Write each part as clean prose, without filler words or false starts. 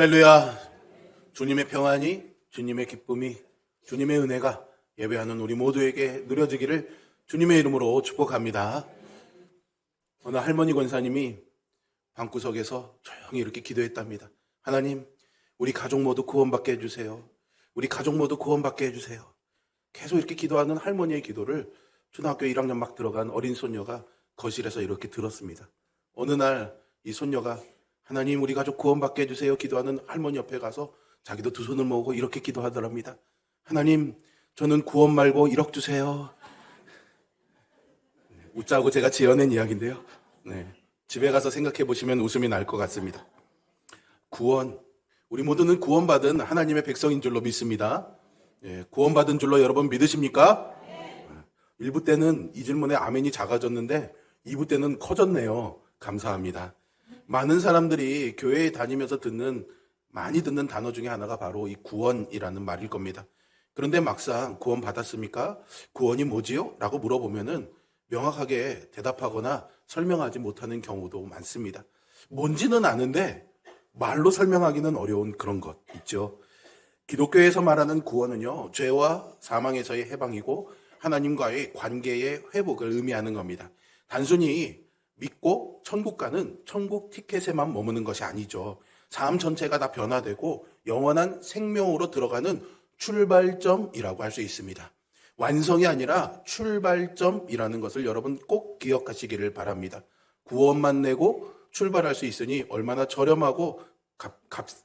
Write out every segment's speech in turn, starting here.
할렐루야. 주님의 평안이, 주님의 기쁨이, 주님의 은혜가 예배하는 우리 모두에게 누려지기를 주님의 이름으로 축복합니다. 어느 할머니 권사님이 방구석에서 조용히 이렇게 기도했답니다. 하나님, 우리 가족 모두 구원받게 해주세요. 우리 가족 모두 구원받게 해주세요. 계속 이렇게 기도하는 할머니의 기도를 초등학교 1학년 막 들어간 어린 손녀가 거실에서 이렇게 들었습니다. 어느 날 이 손녀가 하나님, 우리 가족 구원받게 해주세요 기도하는 할머니 옆에 가서 자기도 두 손을 모으고 이렇게 기도하더랍니다. 하나님, 저는 구원 말고 1억 주세요. 웃자고 제가 지어낸 이야기인데요. 집에 가서 생각해 보시면 웃음이 날 것 같습니다. 구원, 우리 모두는 구원받은 하나님의 백성인 줄로 믿습니다. 구원받은 줄로 여러분 믿으십니까? 1부 때는 이 질문에 아멘이 작아졌는데 2부 때는 커졌네요. 감사합니다. 많은 사람들이 교회에 다니면서 많이 듣는 단어 중에 하나가 바로 이 구원이라는 말일 겁니다. 그런데 막상 구원 받았습니까? 구원이 뭐지요? 라고 물어보면은 명확하게 대답하거나 설명하지 못하는 경우도 많습니다. 뭔지는 아는데 말로 설명하기는 어려운 그런 것 있죠. 기독교에서 말하는 구원은요, 죄와 사망에서의 해방이고 하나님과의 관계의 회복을 의미하는 겁니다. 단순히 믿고 천국 가는 천국 티켓에만 머무는 것이 아니죠. 삶 전체가 다 변화되고 영원한 생명으로 들어가는 출발점이라고 할 수 있습니다. 완성이 아니라 출발점이라는 것을 여러분 꼭 기억하시기를 바랍니다. 구원만 내고 출발할 수 있으니 얼마나 저렴하고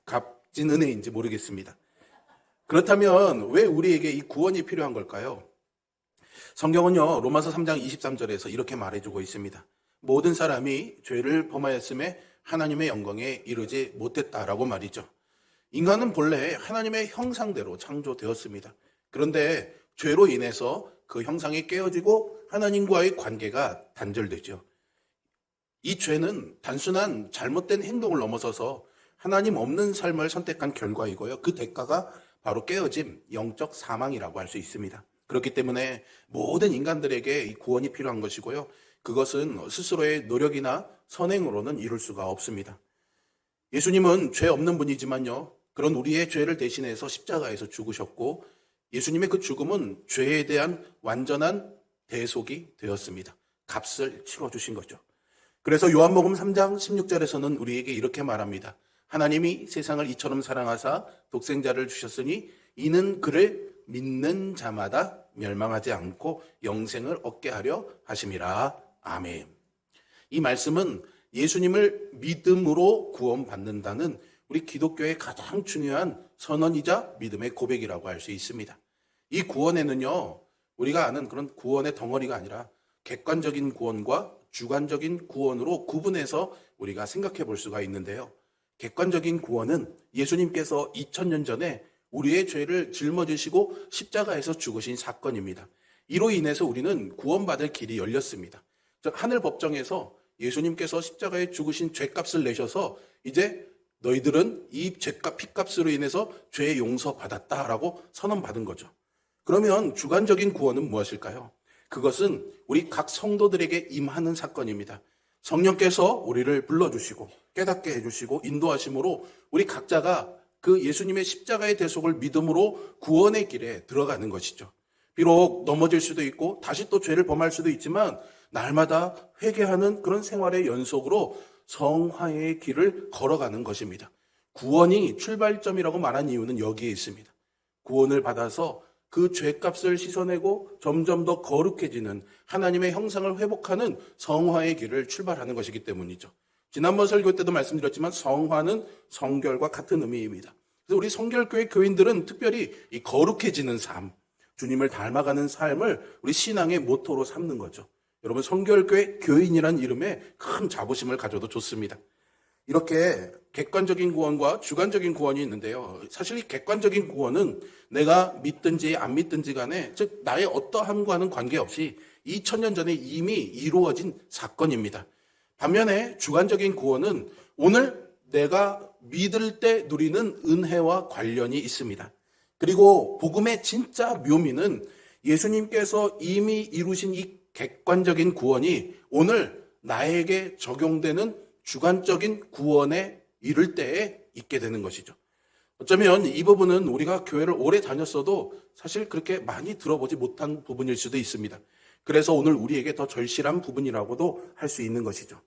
값진 은혜인지 모르겠습니다. 그렇다면 왜 우리에게 이 구원이 필요한 걸까요? 성경은요, 로마서 3장 23절에서 이렇게 말해주고 있습니다. 모든 사람이 죄를 범하였음에 하나님의 영광에 이르지 못했다라고 말이죠. 인간은 본래 하나님의 형상대로 창조되었습니다. 그런데 죄로 인해서 그 형상이 깨어지고 하나님과의 관계가 단절되죠. 이 죄는 단순한 잘못된 행동을 넘어서서 하나님 없는 삶을 선택한 결과이고요. 그 대가가 바로 깨어짐, 영적 사망이라고 할 수 있습니다. 그렇기 때문에 모든 인간들에게 이 구원이 필요한 것이고요. 그것은 스스로의 노력이나 선행으로는 이룰 수가 없습니다. 예수님은 죄 없는 분이지만요, 그런 우리의 죄를 대신해서 십자가에서 죽으셨고 예수님의 그 죽음은 죄에 대한 완전한 대속이 되었습니다. 값을 치러주신 거죠. 그래서 요한복음 3장 16절에서는 우리에게 이렇게 말합니다. 하나님이 세상을 이처럼 사랑하사 독생자를 주셨으니 이는 그를 믿는 자마다 멸망하지 않고 영생을 얻게 하려 하심이라. 아멘. 이 말씀은 예수님을 믿음으로 구원받는다는 우리 기독교의 가장 중요한 선언이자 믿음의 고백이라고 할 수 있습니다. 이 구원에는요, 우리가 아는 그런 구원의 덩어리가 아니라 객관적인 구원과 주관적인 구원으로 구분해서 우리가 생각해 볼 수가 있는데요. 객관적인 구원은 예수님께서 2000년 전에 우리의 죄를 짊어지시고 십자가에서 죽으신 사건입니다. 이로 인해서 우리는 구원받을 길이 열렸습니다. 즉, 하늘 법정에서 예수님께서 십자가에 죽으신 죄값을 내셔서 이제 너희들은 이 죄값, 피값으로 인해서 죄의 용서받았다라고 선언받은 거죠. 그러면 주관적인 구원은 무엇일까요? 그것은 우리 각 성도들에게 임하는 사건입니다. 성령께서 우리를 불러주시고 깨닫게 해주시고 인도하심으로 우리 각자가 그 예수님의 십자가의 대속을 믿음으로 구원의 길에 들어가는 것이죠. 비록 넘어질 수도 있고 다시 또 죄를 범할 수도 있지만 날마다 회개하는 그런 생활의 연속으로 성화의 길을 걸어가는 것입니다. 구원이 출발점이라고 말한 이유는 여기에 있습니다. 구원을 받아서 그 죄값을 씻어내고 점점 더 거룩해지는 하나님의 형상을 회복하는 성화의 길을 출발하는 것이기 때문이죠. 지난번 설교 때도 말씀드렸지만 성화는 성결과 같은 의미입니다. 그래서 우리 성결교회 교인들은 특별히 이 거룩해지는 삶, 주님을 닮아가는 삶을 우리 신앙의 모토로 삼는 거죠. 여러분, 성결교회 교인이라는 이름에 큰 자부심을 가져도 좋습니다. 이렇게 객관적인 구원과 주관적인 구원이 있는데요. 사실 이 객관적인 구원은 내가 믿든지 안 믿든지 간에, 즉 나의 어떠함과는 관계없이 2000년 전에 이미 이루어진 사건입니다. 반면에 주관적인 구원은 오늘 내가 믿을 때 누리는 은혜와 관련이 있습니다. 그리고 복음의 진짜 묘미는 예수님께서 이미 이루신 이 객관적인 구원이 오늘 나에게 적용되는 주관적인 구원의 이룰 때에 있게 되는 것이죠. 어쩌면 이 부분은 우리가 교회를 오래 다녔어도 사실 그렇게 많이 들어보지 못한 부분일 수도 있습니다. 그래서 오늘 우리에게 더 절실한 부분이라고도 할 수 있는 것이죠.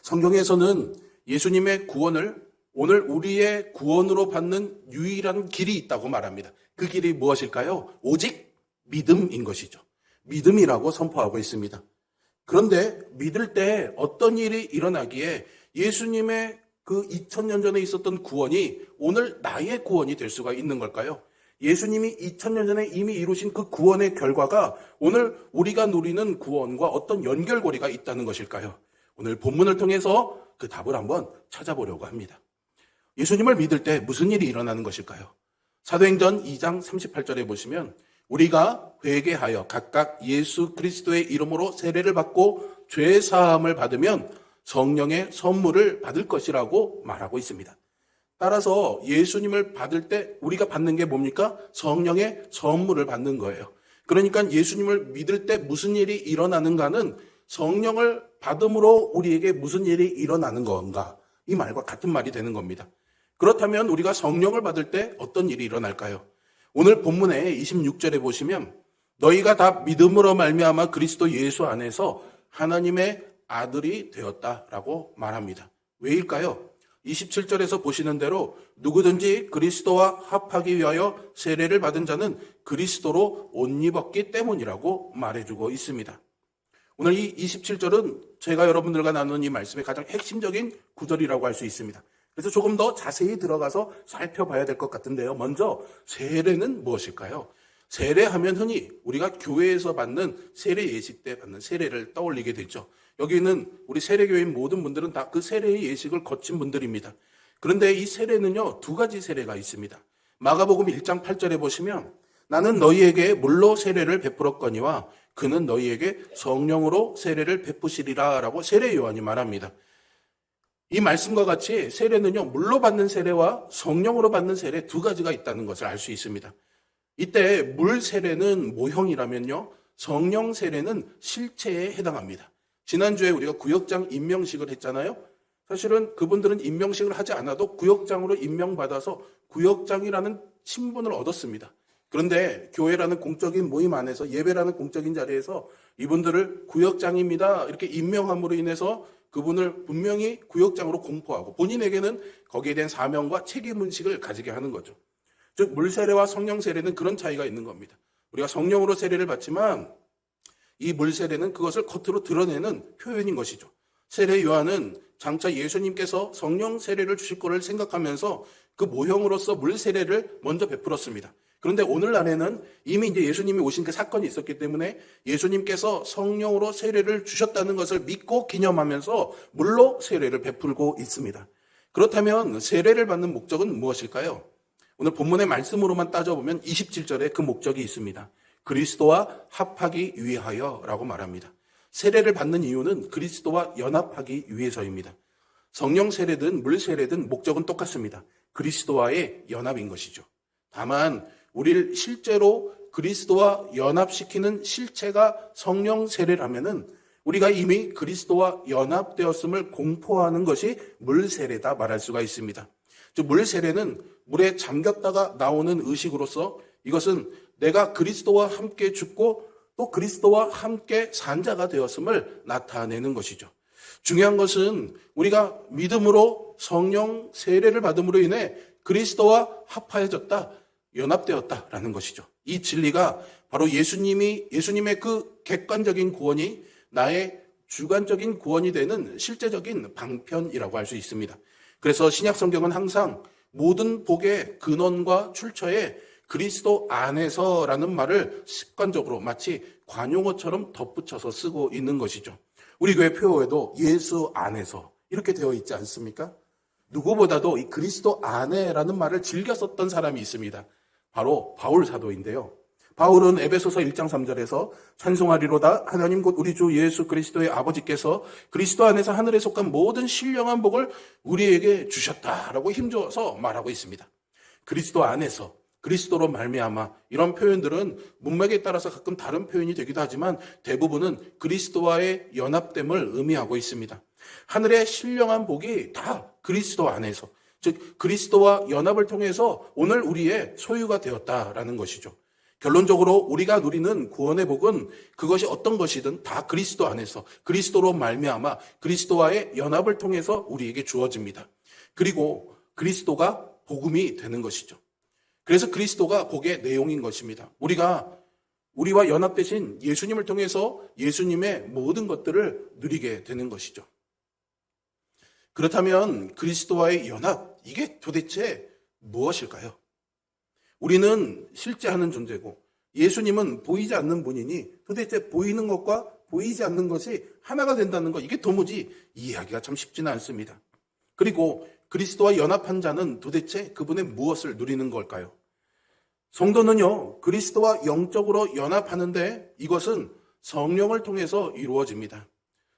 성경에서는 예수님의 구원을 오늘 우리의 구원으로 받는 유일한 길이 있다고 말합니다. 그 길이 무엇일까요? 오직 믿음인 것이죠. 믿음이라고 선포하고 있습니다. 그런데 믿을 때 어떤 일이 일어나기에 예수님의 그 2000년 전에 있었던 구원이 오늘 나의 구원이 될 수가 있는 걸까요? 예수님이 2000년 전에 이미 이루신 그 구원의 결과가 오늘 우리가 누리는 구원과 어떤 연결고리가 있다는 것일까요? 오늘 본문을 통해서 그 답을 한번 찾아보려고 합니다. 예수님을 믿을 때 무슨 일이 일어나는 것일까요? 사도행전 2장 38절에 보시면 우리가 회개하여 각각 예수 그리스도의 이름으로 세례를 받고 죄 사함을 받으면 성령의 선물을 받을 것이라고 말하고 있습니다. 따라서 예수님을 받을 때 우리가 받는 게 뭡니까? 성령의 선물을 받는 거예요. 그러니까 예수님을 믿을 때 무슨 일이 일어나는가는 성령을 받음으로 우리에게 무슨 일이 일어나는 건가? 이 말과 같은 말이 되는 겁니다. 그렇다면 우리가 성령을 받을 때 어떤 일이 일어날까요? 오늘 본문의 26절에 보시면 너희가 다 믿음으로 말미암아 그리스도 예수 안에서 하나님의 아들이 되었다라고 말합니다. 왜일까요? 27절에서 보시는 대로 누구든지 그리스도와 합하기 위하여 세례를 받은 자는 그리스도로 옷 입었기 때문이라고 말해주고 있습니다. 오늘 이 27절은 제가 여러분들과 나누는 이 말씀의 가장 핵심적인 구절이라고 할 수 있습니다. 그래서 조금 더 자세히 들어가서 살펴봐야 될 것 같은데요. 먼저 세례는 무엇일까요? 세례하면 흔히 우리가 교회에서 받는 세례 예식 때 받는 세례를 떠올리게 되죠. 여기는 우리 세례교회인 모든 분들은 다 그 세례의 예식을 거친 분들입니다. 그런데 이 세례는요, 두 가지 세례가 있습니다. 마가복음 1장 8절에 보시면 나는 너희에게 물로 세례를 베풀었거니와 그는 너희에게 성령으로 세례를 베푸시리라 라고 세례 요한이 말합니다. 이 말씀과 같이 세례는요, 물로 받는 세례와 성령으로 받는 세례 두 가지가 있다는 것을 알 수 있습니다. 이때 물 세례는 모형이라면요, 성령 세례는 실체에 해당합니다. 지난주에 우리가 구역장 임명식을 했잖아요. 사실은 그분들은 임명식을 하지 않아도 구역장으로 임명받아서 구역장이라는 신분을 얻었습니다. 그런데 교회라는 공적인 모임 안에서 예배라는 공적인 자리에서 이분들을 구역장입니다 이렇게 임명함으로 인해서 그분을 분명히 구역장으로 공포하고 본인에게는 거기에 대한 사명과 책임의식을 가지게 하는 거죠. 즉 물세례와 성령세례는 그런 차이가 있는 겁니다. 우리가 성령으로 세례를 받지만 이 물세례는 그것을 겉으로 드러내는 표현인 것이죠. 세례 요한은 장차 예수님께서 성령 세례를 주실 거를 생각하면서 그 모형으로서 물세례를 먼저 베풀었습니다. 그런데 오늘날에는 이미 이제 예수님이 오신 그 사건이 있었기 때문에 예수님께서 성령으로 세례를 주셨다는 것을 믿고 기념하면서 물로 세례를 베풀고 있습니다. 그렇다면 세례를 받는 목적은 무엇일까요? 오늘 본문의 말씀으로만 따져보면 27절에 그 목적이 있습니다. 그리스도와 합하기 위하여라고 말합니다. 세례를 받는 이유는 그리스도와 연합하기 위해서입니다. 성령 세례든 물 세례든 목적은 똑같습니다. 그리스도와의 연합인 것이죠. 다만 우리를 실제로 그리스도와 연합시키는 실체가 성령 세례라면은 우리가 이미 그리스도와 연합되었음을 공포하는 것이 물 세례다 말할 수가 있습니다. 즉 물 세례는 물에 잠겼다가 나오는 의식으로서 이것은 내가 그리스도와 함께 죽고 또 그리스도와 함께 산 자가 되었음을 나타내는 것이죠. 중요한 것은 우리가 믿음으로 성령 세례를 받음으로 인해 그리스도와 합하여졌다, 연합되었다라는 것이죠. 이 진리가 바로 예수님의 그 객관적인 구원이 나의 주관적인 구원이 되는 실제적인 방편이라고 할 수 있습니다. 그래서 신약 성경은 항상 모든 복의 근원과 출처에 그리스도 안에서라는 말을 습관적으로 마치 관용어처럼 덧붙여서 쓰고 있는 것이죠. 우리 교회 표어에도 예수 안에서 이렇게 되어 있지 않습니까? 누구보다도 이 그리스도 안에라는 말을 즐겨 썼던 사람이 있습니다. 바로 바울 사도인데요. 바울은 에베소서 1장 3절에서 찬송하리로다 하나님 곧 우리 주 예수 그리스도의 아버지께서 그리스도 안에서 하늘에 속한 모든 신령한 복을 우리에게 주셨다라고 힘줘서 말하고 있습니다. 그리스도 안에서 그리스도로 말미암아 이런 표현들은 문맥에 따라서 가끔 다른 표현이 되기도 하지만 대부분은 그리스도와의 연합됨을 의미하고 있습니다. 하늘의 신령한 복이 다 그리스도 안에서 즉 그리스도와 연합을 통해서 오늘 우리의 소유가 되었다라는 것이죠. 결론적으로 우리가 누리는 구원의 복은 그것이 어떤 것이든 다 그리스도 안에서 그리스도로 말미암아 그리스도와의 연합을 통해서 우리에게 주어집니다. 그리고 그리스도가 복음이 되는 것이죠. 그래서 그리스도가 복의 내용인 것입니다. 우리와 연합되신 예수님을 통해서 예수님의 모든 것들을 누리게 되는 것이죠. 그렇다면 그리스도와의 연합, 이게 도대체 무엇일까요? 우리는 실제 하는 존재고 예수님은 보이지 않는 분이니 도대체 보이는 것과 보이지 않는 것이 하나가 된다는 것, 이게 도무지 이해하기가 참 쉽지는 않습니다. 그리고 그리스도와 연합한 자는 도대체 그분의 무엇을 누리는 걸까요? 성도는요, 그리스도와 영적으로 연합하는데 이것은 성령을 통해서 이루어집니다.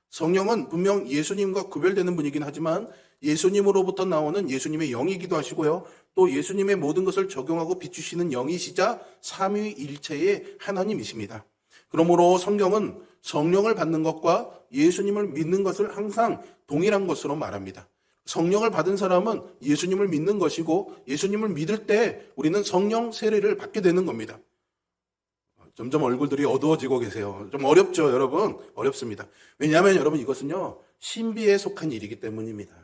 성령은 분명 예수님과 구별되는 분이긴 하지만 예수님으로부터 나오는 예수님의 영이기도 하시고요. 또 예수님의 모든 것을 적용하고 비추시는 영이시자 삼위일체의 하나님이십니다. 그러므로 성경은 성령을 받는 것과 예수님을 믿는 것을 항상 동일한 것으로 말합니다. 성령을 받은 사람은 예수님을 믿는 것이고 예수님을 믿을 때 우리는 성령 세례를 받게 되는 겁니다. 점점 얼굴들이 어두워지고 계세요. 좀 어렵죠, 여러분? 어렵습니다. 왜냐하면 여러분 이것은요, 신비에 속한 일이기 때문입니다.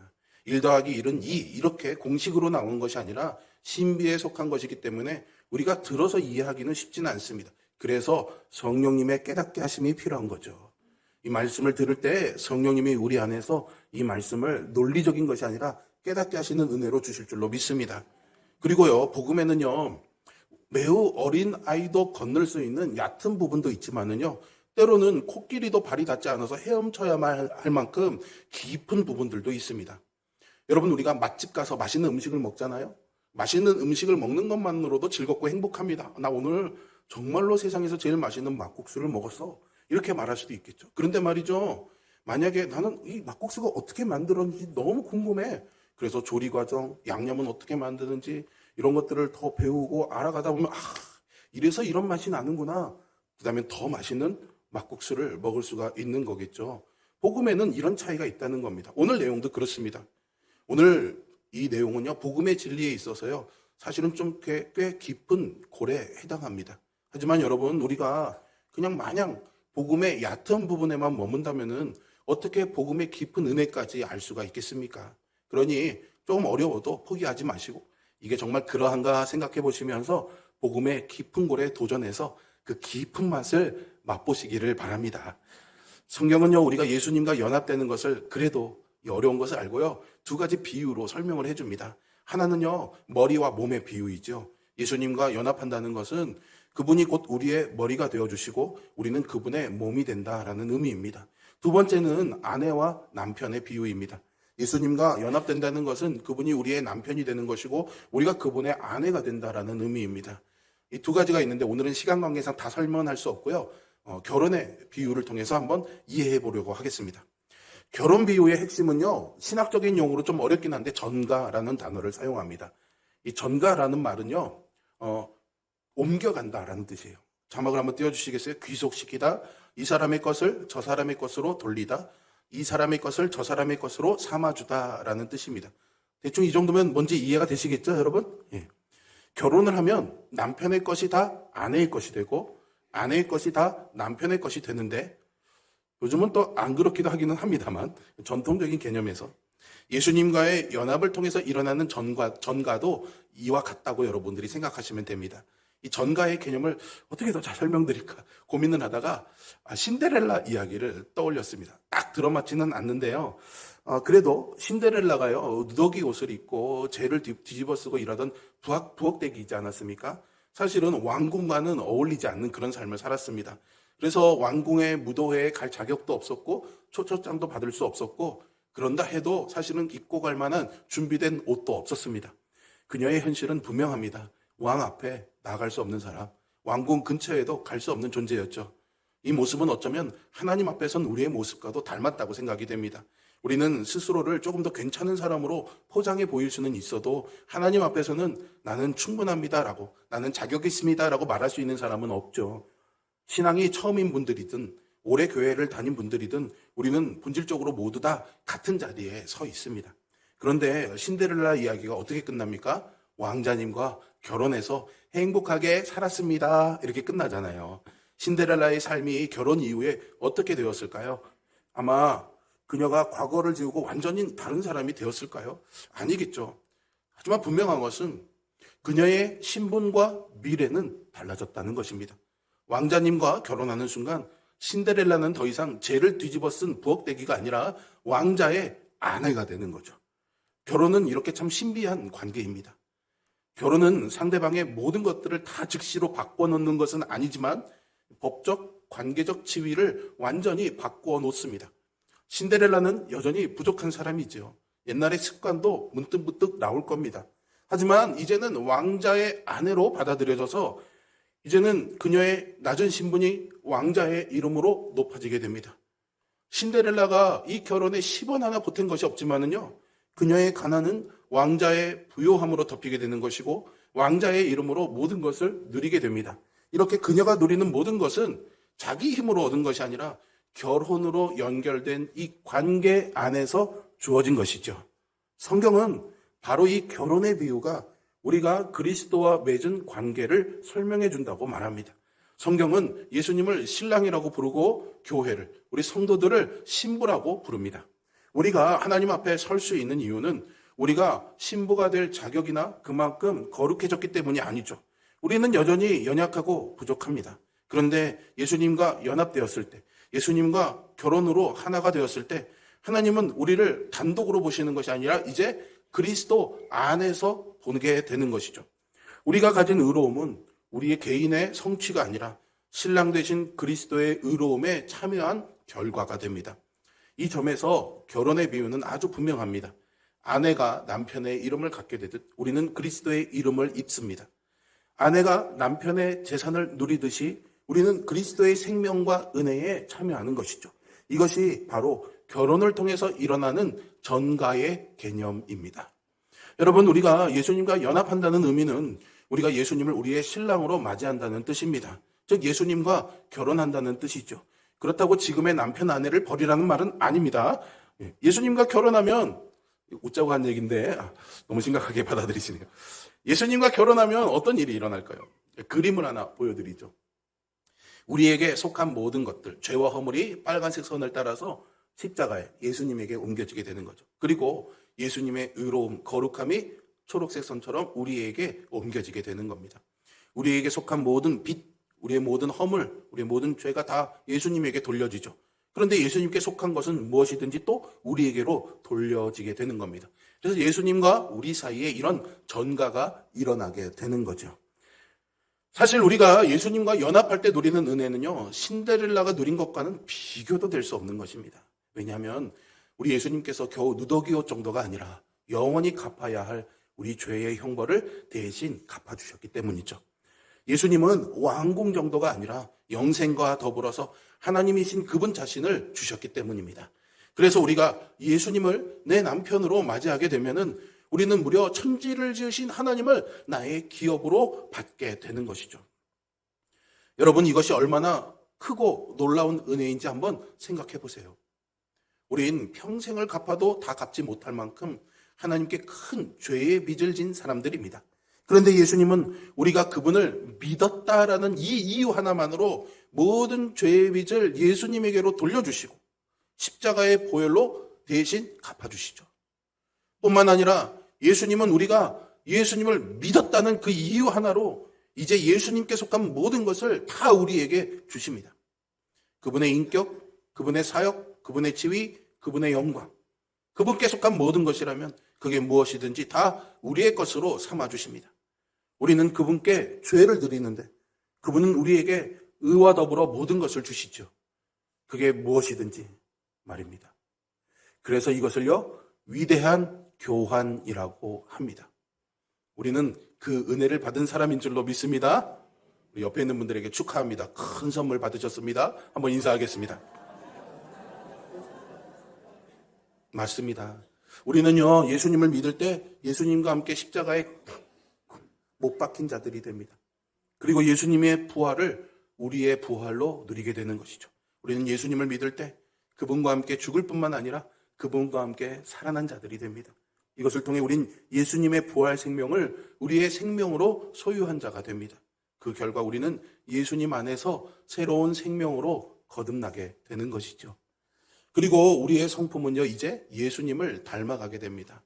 1 더하기 1은 2 이렇게 공식으로 나오는 것이 아니라 신비에 속한 것이기 때문에 우리가 들어서 이해하기는 쉽지는 않습니다. 그래서 성령님의 깨닫게 하심이 필요한 거죠. 이 말씀을 들을 때 성령님이 우리 안에서 이 말씀을 논리적인 것이 아니라 깨닫게 하시는 은혜로 주실 줄로 믿습니다. 그리고요, 복음에는요, 매우 어린 아이도 건널 수 있는 얕은 부분도 있지만은요, 때로는 코끼리도 발이 닿지 않아서 헤엄쳐야만 할 만큼 깊은 부분들도 있습니다. 여러분, 우리가 맛집 가서 맛있는 음식을 먹잖아요. 맛있는 음식을 먹는 것만으로도 즐겁고 행복합니다. 나 오늘 정말로 세상에서 제일 맛있는 막국수를 먹었어. 이렇게 말할 수도 있겠죠. 그런데 말이죠, 만약에 나는 이 막국수가 어떻게 만들었는지 너무 궁금해. 그래서 조리 과정, 양념은 어떻게 만드는지 이런 것들을 더 배우고 알아가다 보면 이래서 이런 맛이 나는구나. 그다음에 더 맛있는 막국수를 먹을 수가 있는 거겠죠. 복음에는 이런 차이가 있다는 겁니다. 오늘 내용도 그렇습니다. 오늘 이 내용은요, 복음의 진리에 있어서요, 사실은 좀 꽤 깊은 골에 해당합니다. 하지만 여러분, 우리가 그냥 마냥 복음의 얕은 부분에만 머문다면은 어떻게 복음의 깊은 은혜까지 알 수가 있겠습니까? 그러니 조금 어려워도 포기하지 마시고 이게 정말 그러한가 생각해 보시면서 복음의 깊은 골에 도전해서 그 깊은 맛을 맛보시기를 바랍니다. 성경은요, 우리가 예수님과 연합되는 것을 그래도 이 어려운 것을 알고요, 2가지 비유로 설명을 해줍니다. 하나는요, 머리와 몸의 비유이죠. 예수님과 연합한다는 것은 그분이 곧 우리의 머리가 되어주시고 우리는 그분의 몸이 된다라는 의미입니다. 2번째는 아내와 남편의 비유입니다. 예수님과 연합된다는 것은 그분이 우리의 남편이 되는 것이고 우리가 그분의 아내가 된다라는 의미입니다. 이 2가지가 있는데 오늘은 시간 관계상 다 설명할 수 없고요. 결혼의 비유를 통해서 한번 이해해 보려고 하겠습니다. 결혼 비유의 핵심은요, 신학적인 용어로 좀 어렵긴 한데 전가라는 단어를 사용합니다. 이 전가라는 말은요, 옮겨간다라는 뜻이에요. 자막을 한번 띄워주시겠어요? 귀속시키다, 이 사람의 것을 저 사람의 것으로 돌리다, 이 사람의 것을 저 사람의 것으로 삼아주다라는 뜻입니다. 대충 이 정도면 뭔지 이해가 되시겠죠, 여러분? 예. 결혼을 하면 남편의 것이 다 아내의 것이 되고 아내의 것이 다 남편의 것이 되는데 요즘은 또 안 그렇기도 하기는 합니다만 전통적인 개념에서 예수님과의 연합을 통해서 일어나는 전가도 이와 같다고 여러분들이 생각하시면 됩니다. 이 전가의 개념을 어떻게 더 잘 설명드릴까 고민을 하다가 신데렐라 이야기를 떠올렸습니다. 딱 들어맞지는 않는데요. 그래도 신데렐라가요, 누더기 옷을 입고 죄를 뒤집어 쓰고 이러던 부엌대기이지 않았습니까? 사실은 왕궁과는 어울리지 않는 그런 삶을 살았습니다. 그래서 왕궁의 무도회에 갈 자격도 없었고 초청장도 받을 수 없었고 그런다 해도 사실은 입고 갈 만한 준비된 옷도 없었습니다. 그녀의 현실은 분명합니다. 왕 앞에 나갈 수 없는 사람, 왕궁 근처에도 갈 수 없는 존재였죠. 이 모습은 어쩌면 하나님 앞에선 우리의 모습과도 닮았다고 생각이 됩니다. 우리는 스스로를 조금 더 괜찮은 사람으로 포장해 보일 수는 있어도 하나님 앞에서는 나는 충분합니다라고, 나는 자격이 있습니다라고 말할 수 있는 사람은 없죠. 신앙이 처음인 분들이든 오래 교회를 다닌 분들이든 우리는 본질적으로 모두 다 같은 자리에 서 있습니다. 그런데 신데렐라 이야기가 어떻게 끝납니까? 왕자님과 결혼해서 행복하게 살았습니다. 이렇게 끝나잖아요. 신데렐라의 삶이 결혼 이후에 어떻게 되었을까요? 아마 그녀가 과거를 지우고 완전히 다른 사람이 되었을까요? 아니겠죠. 하지만 분명한 것은 그녀의 신분과 미래는 달라졌다는 것입니다. 왕자님과 결혼하는 순간 신데렐라는 더 이상 죄를 뒤집어 쓴 부엌대기가 아니라 왕자의 아내가 되는 거죠. 결혼은 이렇게 참 신비한 관계입니다. 결혼은 상대방의 모든 것들을 다 즉시로 바꿔놓는 것은 아니지만 법적, 관계적 지위를 완전히 바꾸어 놓습니다. 신데렐라는 여전히 부족한 사람이죠. 옛날의 습관도 문득문득 나올 겁니다. 하지만 이제는 왕자의 아내로 받아들여져서 이제는 그녀의 낮은 신분이 왕자의 이름으로 높아지게 됩니다. 신데렐라가 이 결혼에 10원 하나 보탠 것이 없지만은요, 그녀의 가난은 왕자의 부요함으로 덮이게 되는 것이고 왕자의 이름으로 모든 것을 누리게 됩니다. 이렇게 그녀가 누리는 모든 것은 자기 힘으로 얻은 것이 아니라 결혼으로 연결된 이 관계 안에서 주어진 것이죠. 성경은 바로 이 결혼의 비유가 우리가 그리스도와 맺은 관계를 설명해 준다고 말합니다. 성경은 예수님을 신랑이라고 부르고 교회를, 우리 성도들을 신부라고 부릅니다. 우리가 하나님 앞에 설 수 있는 이유는 우리가 신부가 될 자격이나 그만큼 거룩해졌기 때문이 아니죠. 우리는 여전히 연약하고 부족합니다. 그런데 예수님과 연합되었을 때, 예수님과 결혼으로 하나가 되었을 때 하나님은 우리를 단독으로 보시는 것이 아니라 이제 그리스도 안에서 보게 되는 것이죠. 우리가 가진 의로움은 우리의 개인의 성취가 아니라 신랑 되신 그리스도의 의로움에 참여한 결과가 됩니다. 이 점에서 결혼의 비유는 아주 분명합니다. 아내가 남편의 이름을 갖게 되듯 우리는 그리스도의 이름을 입습니다. 아내가 남편의 재산을 누리듯이 우리는 그리스도의 생명과 은혜에 참여하는 것이죠. 이것이 바로 결혼을 통해서 일어나는 전가의 개념입니다. 여러분, 우리가 예수님과 연합한다는 의미는 우리가 예수님을 우리의 신랑으로 맞이한다는 뜻입니다. 즉 예수님과 결혼한다는 뜻이죠. 그렇다고 지금의 남편 아내를 버리라는 말은 아닙니다. 예수님과 결혼하면, 웃자고 한 얘기인데 너무 심각하게 받아들이시네요. 예수님과 결혼하면 어떤 일이 일어날까요? 그림을 하나 보여드리죠. 우리에게 속한 모든 것들, 죄와 허물이 빨간색 선을 따라서 십자가에 예수님에게 옮겨지게 되는 거죠. 그리고 예수님의 의로움, 거룩함이 초록색 선처럼 우리에게 옮겨지게 되는 겁니다. 우리에게 속한 모든 빚, 우리의 모든 허물, 우리의 모든 죄가 다 예수님에게 돌려지죠. 그런데 예수님께 속한 것은 무엇이든지 또 우리에게로 돌려지게 되는 겁니다. 그래서 예수님과 우리 사이에 이런 전가가 일어나게 되는 거죠. 사실 우리가 예수님과 연합할 때 누리는 은혜는요, 신데렐라가 누린 것과는 비교도 될 수 없는 것입니다. 왜냐하면 우리 예수님께서 겨우 누더기옷 정도가 아니라 영원히 갚아야 할 우리 죄의 형벌을 대신 갚아주셨기 때문이죠. 예수님은 왕궁 정도가 아니라 영생과 더불어서 하나님이신 그분 자신을 주셨기 때문입니다. 그래서 우리가 예수님을 내 남편으로 맞이하게 되면은 우리는 무려 천지를 지으신 하나님을 나의 기업으로 받게 되는 것이죠. 여러분, 이것이 얼마나 크고 놀라운 은혜인지 한번 생각해 보세요. 우린 평생을 갚아도 다 갚지 못할 만큼 하나님께 큰 죄의 빚을 진 사람들입니다. 그런데 예수님은 우리가 그분을 믿었다라는 이 이유 하나만으로 모든 죄의 빚을 예수님에게로 돌려주시고 십자가의 보혈로 대신 갚아주시죠. 뿐만 아니라 예수님은 우리가 예수님을 믿었다는 그 이유 하나로 이제 예수님께 속한 모든 것을 다 우리에게 주십니다. 그분의 인격, 그분의 사역, 그분의 지위, 그분의 영광, 그분께 속한 모든 것이라면 그게 무엇이든지 다 우리의 것으로 삼아주십니다. 우리는 그분께 죄를 드리는데 그분은 우리에게 의와 더불어 모든 것을 주시죠. 그게 무엇이든지 말입니다. 그래서 이것을요, 위대한 교환이라고 합니다. 우리는 그 은혜를 받은 사람인 줄로 믿습니다. 우리 옆에 있는 분들에게 축하합니다. 큰 선물 받으셨습니다. 한번 인사하겠습니다. 맞습니다. 우리는요, 예수님을 믿을 때 예수님과 함께 십자가에 못 박힌 자들이 됩니다. 그리고 예수님의 부활을 우리의 부활로 누리게 되는 것이죠. 우리는 예수님을 믿을 때 그분과 함께 죽을 뿐만 아니라 그분과 함께 살아난 자들이 됩니다. 이것을 통해 우린 예수님의 부활 생명을 우리의 생명으로 소유한 자가 됩니다. 그 결과 우리는 예수님 안에서 새로운 생명으로 거듭나게 되는 것이죠. 그리고 우리의 성품은요, 이제 예수님을 닮아가게 됩니다.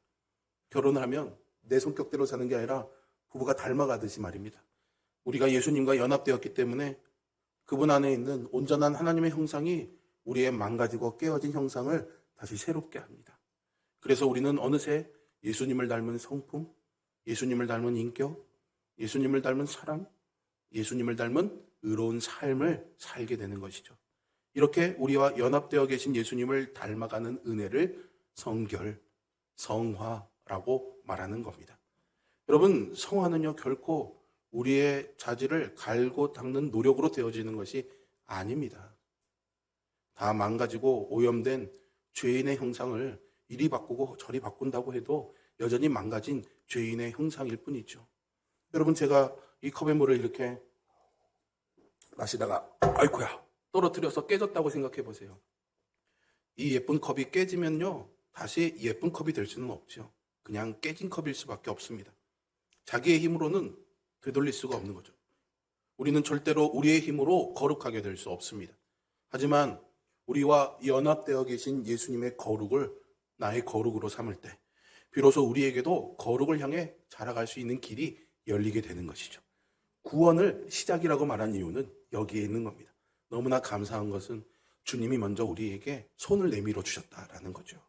결혼을 하면 내 성격대로 사는 게 아니라 부부가 닮아가듯이 말입니다. 우리가 예수님과 연합되었기 때문에 그분 안에 있는 온전한 하나님의 형상이 우리의 망가지고 깨어진 형상을 다시 새롭게 합니다. 그래서 우리는 어느새 예수님을 닮은 성품, 예수님을 닮은 인격, 예수님을 닮은 사랑, 예수님을 닮은 의로운 삶을 살게 되는 것이죠. 이렇게 우리와 연합되어 계신 예수님을 닮아가는 은혜를 성결, 성화라고 말하는 겁니다. 여러분, 성화는요 결코 우리의 자질을 갈고 닦는 노력으로 되어지는 것이 아닙니다. 다 망가지고 오염된 죄인의 형상을 이리 바꾸고 저리 바꾼다고 해도 여전히 망가진 죄인의 형상일 뿐이죠. 여러분, 제가 이 컵에 물을 이렇게 마시다가 아이고야 떨어뜨려서 깨졌다고 생각해 보세요. 이 예쁜 컵이 깨지면요 다시 예쁜 컵이 될 수는 없죠. 그냥 깨진 컵일 수밖에 없습니다. 자기의 힘으로는 되돌릴 수가 없는 거죠. 우리는 절대로 우리의 힘으로 거룩하게 될 수 없습니다. 하지만 우리와 연합되어 계신 예수님의 거룩을 나의 거룩으로 삼을 때 비로소 우리에게도 거룩을 향해 자라갈 수 있는 길이 열리게 되는 것이죠. 구원을 시작이라고 말한 이유는 여기에 있는 겁니다. 너무나 감사한 것은 주님이 먼저 우리에게 손을 내밀어 주셨다라는 거죠.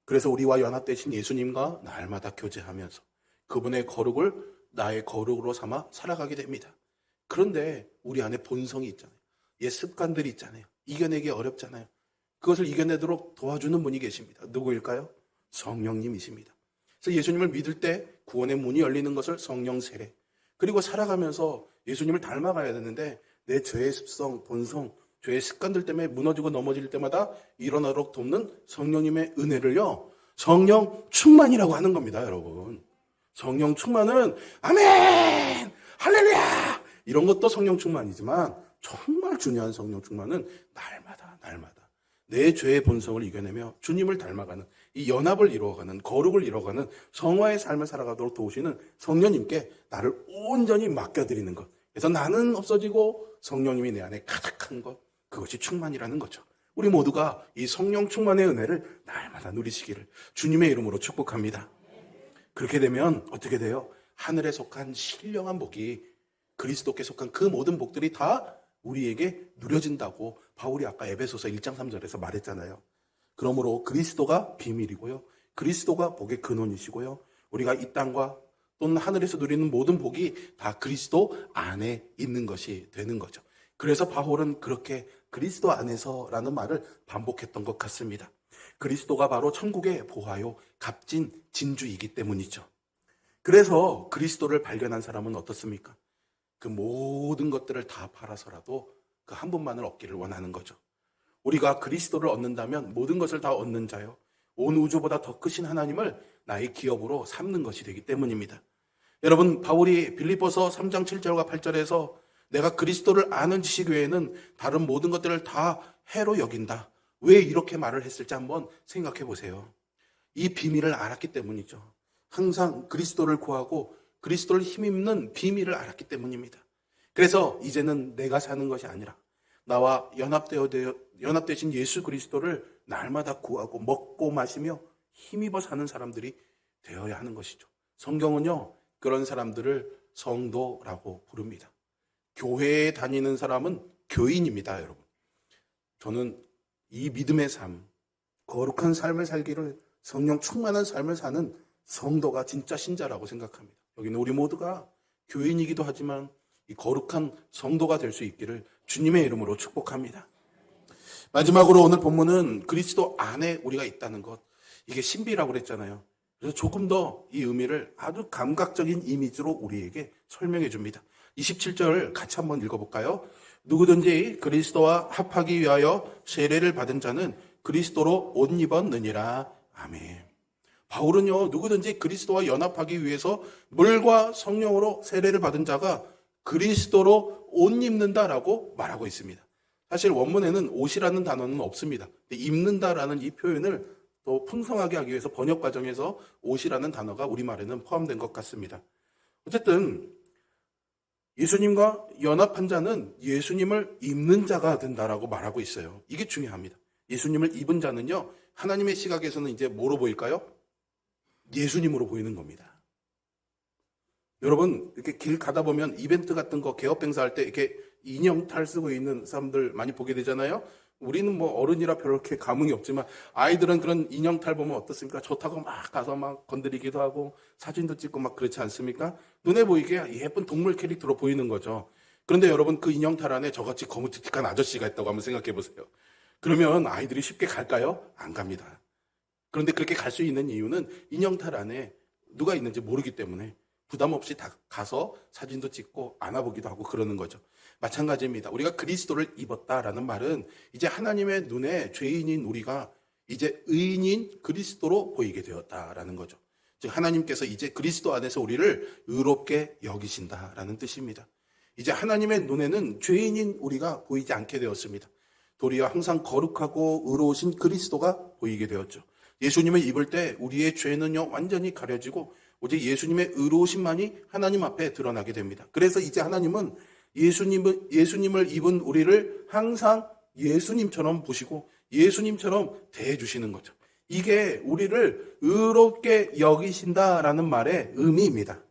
그래서 우리와 연합되신 예수님과 날마다 교제하면서 그분의 거룩을 나의 거룩으로 삼아 살아가게 됩니다. 그런데 우리 안에 본성이 있잖아요. 옛 습관들이 있잖아요. 이겨내기 어렵잖아요. 그것을 이겨내도록 도와주는 분이 계십니다. 누구일까요? 성령님이십니다. 그래서 예수님을 믿을 때 구원의 문이 열리는 것을 성령 세례, 그리고 살아가면서 예수님을 닮아가야 되는데 내 죄의 습성, 본성, 죄의 습관들 때문에 무너지고 넘어질 때마다 일어나도록 돕는 성령님의 은혜를요 성령 충만이라고 하는 겁니다. 여러분, 성령 충만은 아멘 할렐루야 이런 것도 성령 충만이지만 정말 중요한 성령 충만은 날마다 내 죄의 본성을 이겨내며 주님을 닮아가는 이 연합을 이루어가는, 거룩을 이루어가는 성화의 삶을 살아가도록 도우시는 성령님께 나를 온전히 맡겨드리는 것. 그래서 나는 없어지고 성령님이 내 안에 가득한 것, 그것이 충만이라는 거죠. 우리 모두가 이 성령 충만의 은혜를 날마다 누리시기를 주님의 이름으로 축복합니다. 그렇게 되면 어떻게 돼요? 하늘에 속한 신령한 복이, 그리스도께 속한 그 모든 복들이 다 우리에게 누려진다고 바울이 아까 에베소서 1장 3절에서 말했잖아요. 그러므로 그리스도가 비밀이고요, 그리스도가 복의 근원이시고요, 우리가 이 땅과 또는 하늘에서 누리는 모든 복이 다 그리스도 안에 있는 것이 되는 거죠. 그래서 바울은 그렇게 그리스도 안에서라는 말을 반복했던 것 같습니다. 그리스도가 바로 천국의 보화요 값진 진주이기 때문이죠. 그래서 그리스도를 발견한 사람은 어떻습니까? 그 모든 것들을 다 팔아서라도 그 한 분만을 얻기를 원하는 거죠. 우리가 그리스도를 얻는다면 모든 것을 다 얻는 자요, 온 우주보다 더 크신 하나님을 나의 기업으로 삼는 것이 되기 때문입니다. 여러분, 바울이 빌립보서 3장 7절과 8절에서 내가 그리스도를 아는 지식 외에는 다른 모든 것들을 다 해로 여긴다, 왜 이렇게 말을 했을지 한번 생각해 보세요. 이 비밀을 알았기 때문이죠. 항상 그리스도를 구하고 그리스도를 힘입는 비밀을 알았기 때문입니다. 그래서 이제는 내가 사는 것이 아니라 나와 연합되신 예수 그리스도를 날마다 구하고 먹고 마시며 힘입어 사는 사람들이 되어야 하는 것이죠. 성경은요 그런 사람들을 성도라고 부릅니다. 교회에 다니는 사람은 교인입니다. 여러분, 저는 이 믿음의 삶, 거룩한 삶을 살기를, 성령 충만한 삶을 사는 성도가 진짜 신자라고 생각합니다. 여기는 우리 모두가 교인이기도 하지만 이 거룩한 성도가 될 수 있기를 주님의 이름으로 축복합니다. 마지막으로 오늘 본문은 그리스도 안에 우리가 있다는 것, 이게 신비라고 그랬잖아요. 그래서 조금 더 이 의미를 아주 감각적인 이미지로 우리에게 설명해 줍니다. 27절 같이 한번 읽어볼까요? 누구든지 그리스도와 합하기 위하여 세례를 받은 자는 그리스도로 옷 입었느니라. 아멘. 바울은요, 누구든지 그리스도와 연합하기 위해서 물과 성령으로 세례를 받은 자가 그리스도로 옷 입는다라고 말하고 있습니다. 사실 원문에는 옷이라는 단어는 없습니다. 입는다라는 이 표현을 또 풍성하게 하기 위해서 번역 과정에서 옷이라는 단어가 우리말에는 포함된 것 같습니다. 어쨌든 예수님과 연합한 자는 예수님을 입는 자가 된다라고 말하고 있어요. 이게 중요합니다. 예수님을 입은 자는요, 하나님의 시각에서는 이제 뭐로 보일까요? 예수님으로 보이는 겁니다. 여러분, 이렇게 길 가다 보면 이벤트 같은 거 개업 행사할 때 이렇게 인형탈 쓰고 있는 사람들 많이 보게 되잖아요. 우리는 뭐 어른이라 별렇게 감흥이 없지만 아이들은 그런 인형탈 보면 어떻습니까? 좋다고 막 가서 막 건드리기도 하고 사진도 찍고 막 그렇지 않습니까? 눈에 보이게 예쁜 동물 캐릭터로 보이는 거죠. 그런데 여러분, 그 인형탈 안에 저같이 거무튀틱한 아저씨가 있다고 한번 생각해 보세요. 그러면 아이들이 쉽게 갈까요? 안 갑니다. 그런데 그렇게 갈 수 있는 이유는 인형탈 안에 누가 있는지 모르기 때문에 부담 없이 다 가서 사진도 찍고 안아보기도 하고 그러는 거죠. 마찬가지입니다. 우리가 그리스도를 입었다라는 말은 이제 하나님의 눈에 죄인인 우리가 이제 의인인 그리스도로 보이게 되었다라는 거죠. 즉 하나님께서 이제 그리스도 안에서 우리를 의롭게 여기신다라는 뜻입니다. 이제 하나님의 눈에는 죄인인 우리가 보이지 않게 되었습니다. 도리어 항상 거룩하고 의로우신 그리스도가 보이게 되었죠. 예수님을 입을 때 우리의 죄는요 완전히 가려지고 오직 예수님의 의로우심만이 하나님 앞에 드러나게 됩니다. 그래서 이제 하나님은 예수님을 입은 우리를 항상 예수님처럼 보시고 예수님처럼 대해주시는 거죠. 이게 우리를 의롭게 여기신다라는 말의 의미입니다.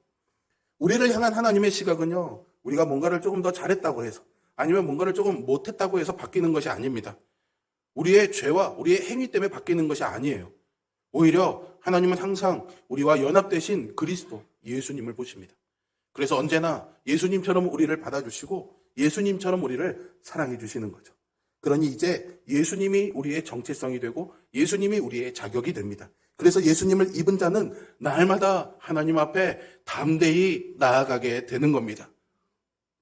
우리를 향한 하나님의 시각은요, 우리가 뭔가를 조금 더 잘했다고 해서 아니면 뭔가를 조금 못했다고 해서 바뀌는 것이 아닙니다. 우리의 죄와 우리의 행위 때문에 바뀌는 것이 아니에요. 오히려 하나님은 항상 우리와 연합되신 그리스도 예수님을 보십니다. 그래서 언제나 예수님처럼 우리를 받아주시고 예수님처럼 우리를 사랑해 주시는 거죠. 그러니 이제 예수님이 우리의 정체성이 되고 예수님이 우리의 자격이 됩니다. 그래서 예수님을 입은 자는 날마다 하나님 앞에 담대히 나아가게 되는 겁니다.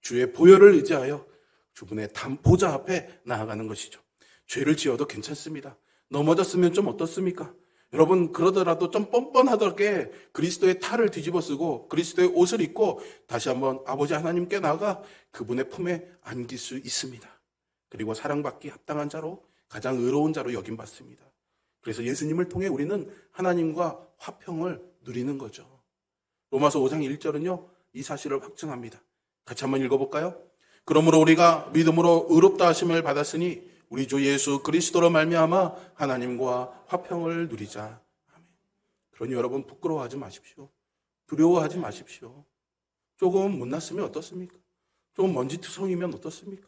주의 보혈을 의지하여 주분의 보좌 앞에 나아가는 것이죠. 죄를 지어도 괜찮습니다. 넘어졌으면 좀 어떻습니까? 여러분, 그러더라도 좀 뻔뻔하게 그리스도의 탈을 뒤집어 쓰고 그리스도의 옷을 입고 다시 한번 아버지 하나님께 나아가 그분의 품에 안길 수 있습니다. 그리고 사랑받기 합당한 자로, 가장 의로운 자로 여김받습니다. 그래서 예수님을 통해 우리는 하나님과 화평을 누리는 거죠. 로마서 5장 1절은요 이 사실을 확증합니다. 같이 한번 읽어볼까요? 그러므로 우리가 믿음으로 의롭다 하심을 받았으니 우리 주 예수 그리스도로 말미암아 하나님과 화평을 누리자. 아멘. 그러니 여러분, 부끄러워하지 마십시오. 두려워하지 마십시오. 조금 못났으면 어떻습니까? 조금 먼지투성이면 어떻습니까?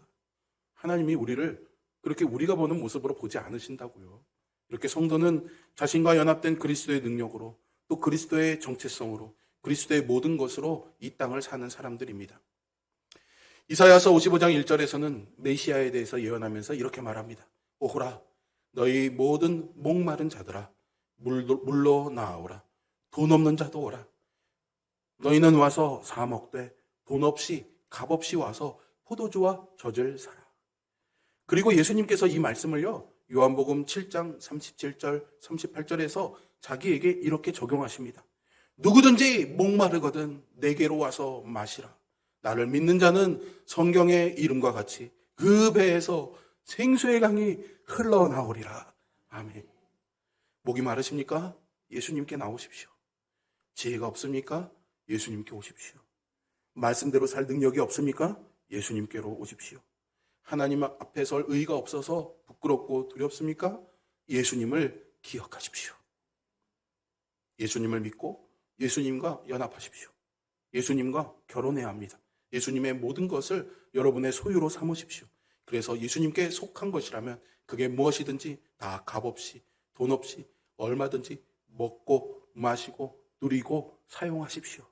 하나님이 우리를 그렇게 우리가 보는 모습으로 보지 않으신다고요. 이렇게 성도는 자신과 연합된 그리스도의 능력으로, 또 그리스도의 정체성으로, 그리스도의 모든 것으로 이 땅을 사는 사람들입니다. 이사야서 55장 1절에서는 메시아에 대해서 예언하면서 이렇게 말합니다. 오호라, 너희 모든 목마른 자들아, 물로 나아오라. 돈 없는 자도 오라. 너희는 와서 사 먹되 돈 없이 값없이 와서 포도주와 젖을 사라. 그리고 예수님께서 이 말씀을요 요한복음 7장 37절 38절에서 자기에게 이렇게 적용하십니다. 누구든지 목마르거든 내게로 와서 마시라. 나를 믿는 자는 성경의 이름과 같이 그 배에서 생수의 강이 흘러나오리라. 아멘. 목이 마르십니까? 예수님께 나오십시오. 지혜가 없습니까? 예수님께 오십시오. 말씀대로 살 능력이 없습니까? 예수님께로 오십시오. 하나님 앞에 설 의의가 없어서 부끄럽고 두렵습니까? 예수님을 기억하십시오. 예수님을 믿고 예수님과 연합하십시오. 예수님과 결혼해야 합니다. 예수님의 모든 것을 여러분의 소유로 삼으십시오. 그래서 예수님께 속한 것이라면 그게 무엇이든지 다 값없이, 돈 없이, 얼마든지 먹고 마시고 누리고 사용하십시오.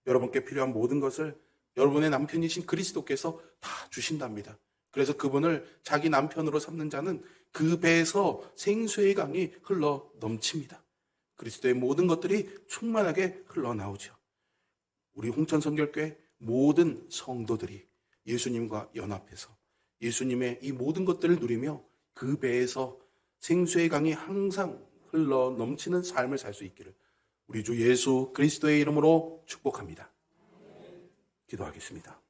여러분께 필요한 모든 것을 여러분의 남편이신 그리스도께서 다 주신답니다. 그래서 그분을 자기 남편으로 삼는 자는 그 배에서 생수의 강이 흘러 넘칩니다. 그리스도의 모든 것들이 충만하게 흘러나오죠. 우리 홍천성결교회 모든 성도들이 예수님과 연합해서 예수님의 이 모든 것들을 누리며 그 배에서 생수의 강이 항상 흘러 넘치는 삶을 살 수 있기를 우리 주 예수 그리스도의 이름으로 축복합니다. 기도하겠습니다.